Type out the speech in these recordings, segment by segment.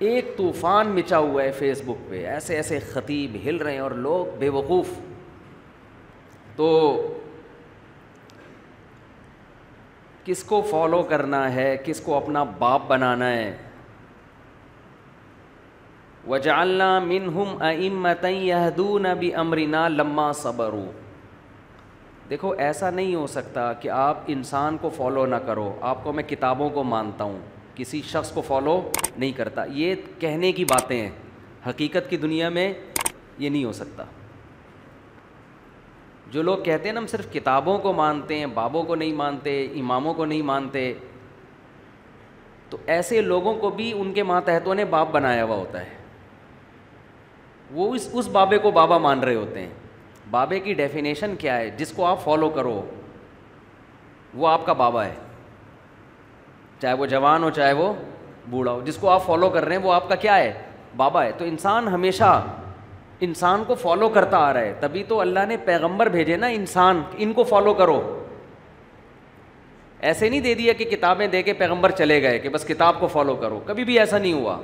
एक तूफान मचा हुआ है फेसबुक पे, ऐसे ऐसे खतीब हिल रहे हैं और लोग बेवकूफ़। तो किसको फॉलो करना है, किसको अपना बाप बनाना है? वजअलना मिनहुम अइम्मतन यहदून बिअम्रिना लम्मा सबरू। देखो, ऐसा नहीं हो सकता कि आप इंसान को फॉलो ना करो। आपको मैं किताबों को मानता हूँ, किसी शख्स को फॉलो नहीं करता। ये कहने की बातें हैं, हकीकत की दुनिया में ये नहीं हो सकता। जो लोग कहते हैं ना हम सिर्फ किताबों को मानते हैं, बाबों को नहीं मानते, इमामों को नहीं मानते, तो ऐसे लोगों को भी उनके मातहतों ने बाप बनाया हुआ होता है। वो उस बाबे को बाबा मान रहे होते हैं। बाबे की डेफिनेशन क्या है? जिसको आप फॉलो करो वो आपका बाबा है, चाहे वो जवान हो चाहे वो बूढ़ा हो। जिसको आप फॉलो कर रहे हैं वो आपका क्या है? बाबा है। तो इंसान हमेशा इंसान को फॉलो करता आ रहा है, तभी तो अल्लाह ने पैगंबर भेजे ना, इंसान इनको फॉलो करो। ऐसे नहीं दे दिया कि किताबें दे के पैगंबर चले गए कि बस किताब को फॉलो करो। कभी भी ऐसा नहीं हुआ।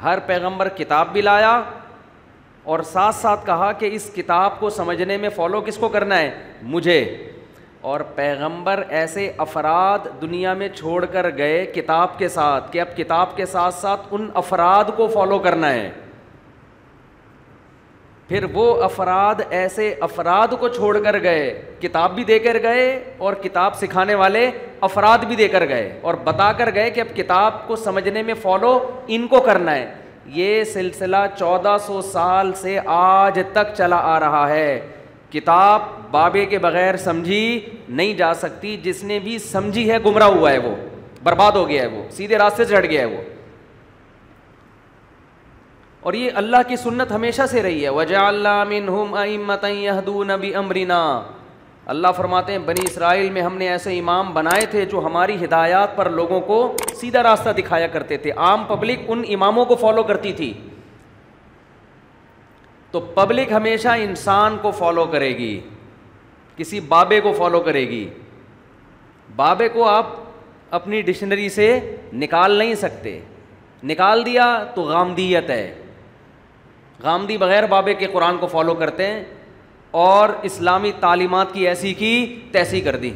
हर पैगंबर किताब भी लाया और साथ साथ कहा कि इस किताब को समझने में फॉलो किसको करना है? मुझे। और पैगंबर ऐसे अफराद दुनिया में छोड़ कर गए किताब के साथ कि अब किताब के साथ साथ उन अफराद को फॉलो करना है। फिर वो अफराद ऐसे अफराद को छोड़ कर गए, किताब भी देकर गए और किताब सिखाने वाले अफराद भी देकर गए और बता कर गए कि अब किताब को समझने में फॉलो इनको करना है। ये सिलसिला 1400 साल से आज तक चला आ रहा है। किताब बाबे के बगैर समझी नहीं जा सकती। जिसने भी समझी है गुमराह हुआ है, वो बर्बाद हो गया है, वो सीधे रास्ते से हट गया है वो। और ये अल्लाह की सुन्नत हमेशा से रही है। वजअलना मिनहुम अइम्मतन यहदून बिअम्रिना। अल्लाह फरमाते हैं बनी इसराइल में हमने ऐसे इमाम बनाए थे जो हमारी हिदायत पर लोगों को सीधा रास्ता दिखाया करते थे। आम पब्लिक उन इमामों को फॉलो करती थी। तो पब्लिक हमेशा इंसान को फॉलो करेगी, किसी बाबे को फॉलो करेगी। बाबे को आप अपनी डिक्शनरी से निकाल नहीं सकते। निकाल दिया तो गामदीयत है। गामदी बगैर बाबे के कुरान को फॉलो करते हैं और इस्लामी तालीमात की ऐसी की तैसी कर दी।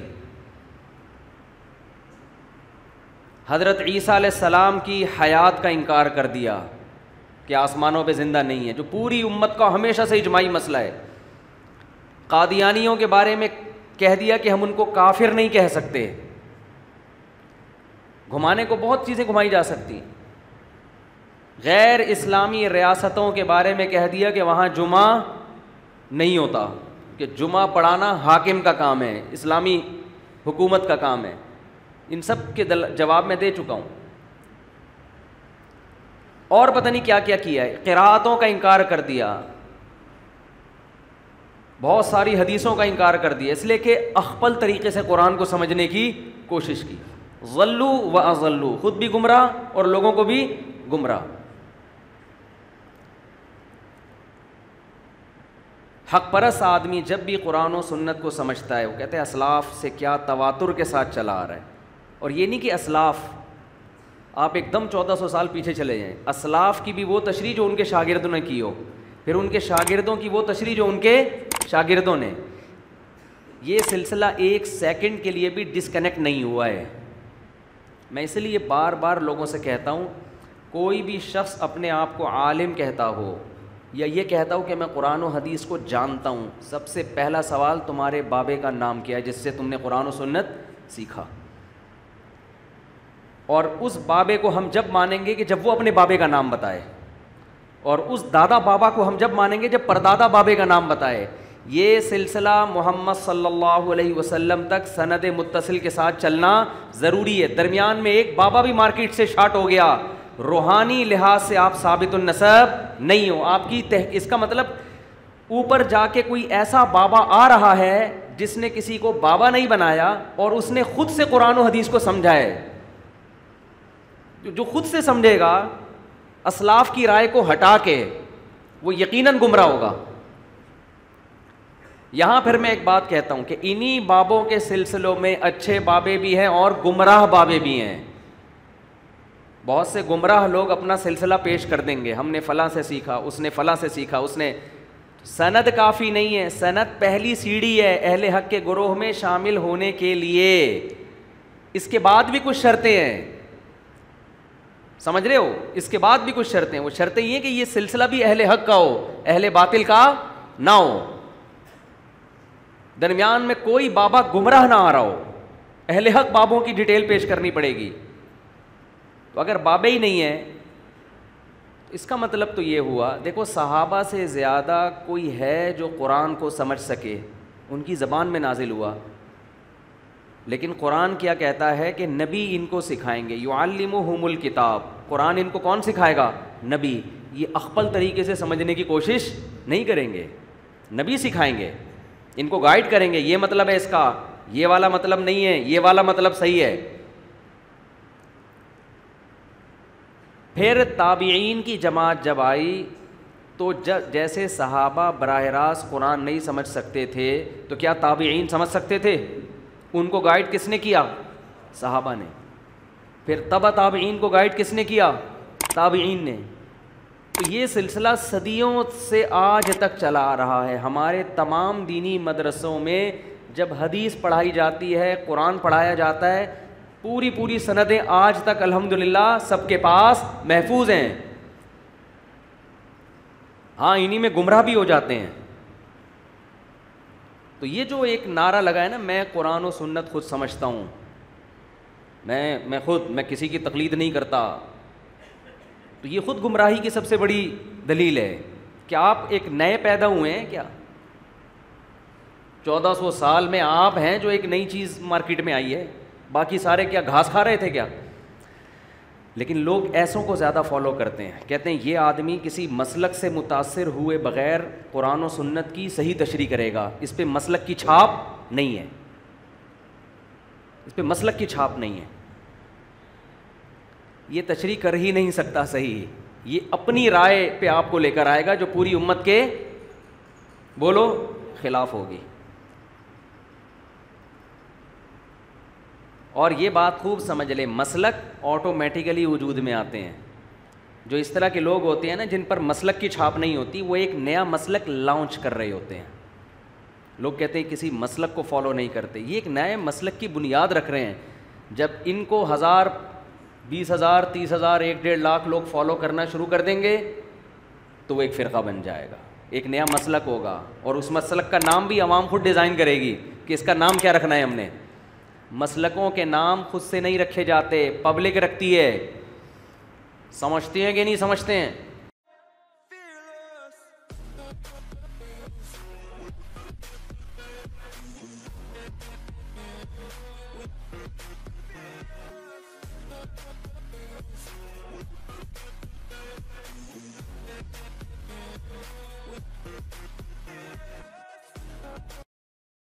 हज़रत ईसा अलैहिस्सलाम की हयात का इनकार कर दिया कि आसमानों पे ज़िंदा नहीं है, जो पूरी उम्मत का हमेशा से इजमाई मसला है। कादियानियों के बारे में कह दिया कि हम उनको काफिर नहीं कह सकते। घुमाने को बहुत चीज़ें घुमाई जा सकती। गैर इस्लामी रियासतों के बारे में कह दिया कि वहाँ जुमा नहीं होता, कि जुमा पढ़ाना हाकिम का काम है, इस्लामी हुकूमत का काम है। इन सब के जवाब में दे चुका हूँ। और पता नहीं क्या क्या किया है। क़िराअतों का इनकार कर दिया, बहुत सारी हदीसों का इनकार कर दिया, इसलिए कि अख्पल तरीके से कुरान को समझने की कोशिश की। ज़ल्लू व अज़ल्लू, खुद भी गुमराह और लोगों को भी गुमराह। हक परस्त आदमी जब भी कुरान और सुन्नत को समझता है वो कहते हैं असलाफ से क्या तवातुर के साथ चला आ रहा है। और ये नहीं कि असलाफ आप एकदम 1400 साल पीछे चले जाएं। असलाफ की भी वो तशरीह जो उनके शागिर्दों ने की हो, फिर उनके शागिर्दों की वो तशरीह जो उनके शागिर्दों ने। ये सिलसिला एक सेकंड के लिए भी डिस्कनेक्ट नहीं हुआ है। मैं इसलिए बार बार लोगों से कहता हूँ, कोई भी शख्स अपने आप को आलिम कहता हो या ये कहता हूँ कि मैं कुरान और हदीस को जानता हूँ, सबसे पहला सवाल तुम्हारे बाबे का नाम क्या है जिससे तुमने कुरान और सुन्नत सीखा। और उस बाबे को हम जब मानेंगे कि जब वो अपने बाबे का नाम बताए, और उस दादा बाबा को हम जब मानेंगे जब परदादा बाबे का नाम बताए। ये सिलसिला मोहम्मद सल्लल्लाहु अलैहि वसल्लम तक सनद मुत्तसिल के साथ चलना ज़रूरी है। दरमियान में एक बाबा भी मार्केट से शार्ट हो गया, रूहानी लिहाज से आप साबितुन नसब नहीं हो। आपकी इसका मतलब ऊपर जाके कोई ऐसा बाबा आ रहा है जिसने किसी को बाबा नहीं बनाया और उसने खुद से कुरान और हदीस को समझा है। जो खुद से समझेगा असलाफ की राय को हटा के, वो यकीनन गुमराह होगा। यहां फिर मैं एक बात कहता हूं कि इन्हीं बाबों के सिलसिलों में अच्छे बाबे भी हैं और गुमराह बाबे भी हैं। बहुत से गुमराह लोग अपना सिलसिला पेश कर देंगे, हमने फ़लाँ से सीखा, उसने फ़लाँ से सीखा, उसने। सनद काफ़ी नहीं है, सनद पहली सीढ़ी है अहले हक़ के गुरोह में शामिल होने के लिए। इसके बाद भी कुछ शर्तें हैं, समझ रहे हो? इसके बाद भी कुछ शर्तें हैं। वो शर्तें ये कि ये सिलसिला भी अहले हक़ का हो, अहले बातिल का ना हो, दरमियान में कोई बाबा गुमराह ना आ रहा हो। अहले हक़ बाबों की डिटेल पेश करनी पड़ेगी। तो अगर बाबे ही नहीं है तो इसका मतलब तो ये हुआ, देखो सहाबा से ज़्यादा कोई है जो कुरान को समझ सके, उनकी ज़बान में नाजिल हुआ। लेकिन कुरान क्या कहता है कि नबी इनको सिखाएंगे, युअल्लिमुहुमुल किताब। कुरान इनको कौन सिखाएगा? नबी। ये अख्पल तरीके से समझने की कोशिश नहीं करेंगे, नबी सिखाएंगे, इनको गाइड करेंगे। ये मतलब है इसका, ये वाला मतलब नहीं है, ये वाला मतलब सही है। फिर ताबीईन की जमात जब आई तो जैसे सहाबा बराह रास्त कुरान नहीं समझ सकते थे, तो क्या ताबीईन समझ सकते थे? उनको गाइड किसने किया? सहाबा ने। फिर तबा ताबीईन को गाइड किसने किया? ताबीईन ने। तो ये सिलसिला सदियों से आज तक चला आ रहा है। हमारे तमाम दीनी मदरसों में जब हदीस पढ़ाई जाती है, कुरान पढ़ाया जाता है, पूरी पूरी सनदें आज तक अल्हम्दुलिल्लाह सबके पास महफूज हैं। हाँ, इन्हीं में गुमराह भी हो जाते हैं। तो ये जो एक नारा लगा है ना, मैं कुरान और सुन्नत खुद समझता हूँ, मैं किसी की तकलीद नहीं करता, तो ये खुद गुमराही की सबसे बड़ी दलील है। क्या आप एक नए पैदा हुए हैं क्या? 1400 साल में आप हैं जो एक नई चीज़ मार्केट में आई है, बाकी सारे क्या घास खा रहे थे क्या? लेकिन लोग ऐसों को ज़्यादा फॉलो करते हैं, कहते हैं ये आदमी किसी मसलक से मुतासिर हुए बग़ैर कुरान और सुन्नत की सही तशरीह करेगा, इस पे मसलक की छाप नहीं है, इस पे मसलक की छाप नहीं है, ये तशरीह कर ही नहीं सकता सही, ये अपनी राय पे आपको लेकर आएगा जो पूरी उम्मत के बोलो खिलाफ होगी। और ये बात खूब समझ ले, मसलक ऑटोमेटिकली वजूद में आते हैं। जो इस तरह के लोग होते हैं ना, जिन पर मसलक की छाप नहीं होती, वो एक नया मसलक लॉन्च कर रहे होते हैं। लोग कहते हैं किसी मसलक को फॉलो नहीं करते, ये एक नए मसलक की बुनियाद रख रहे हैं। जब इनको 1000, 20,000, 30,000, 1-1.5 लाख लोग फॉलो करना शुरू कर देंगे तो वो एक फ़िरका बन जाएगा, एक नया मसलक होगा। और उस मसलक का नाम भी अवाम खुद डिज़ाइन करेगी कि इसका नाम क्या रखना है हमने। मसलकों के नाम खुद से नहीं रखे जाते, पब्लिक रखती है। समझते हैं कि नहीं समझते हैं?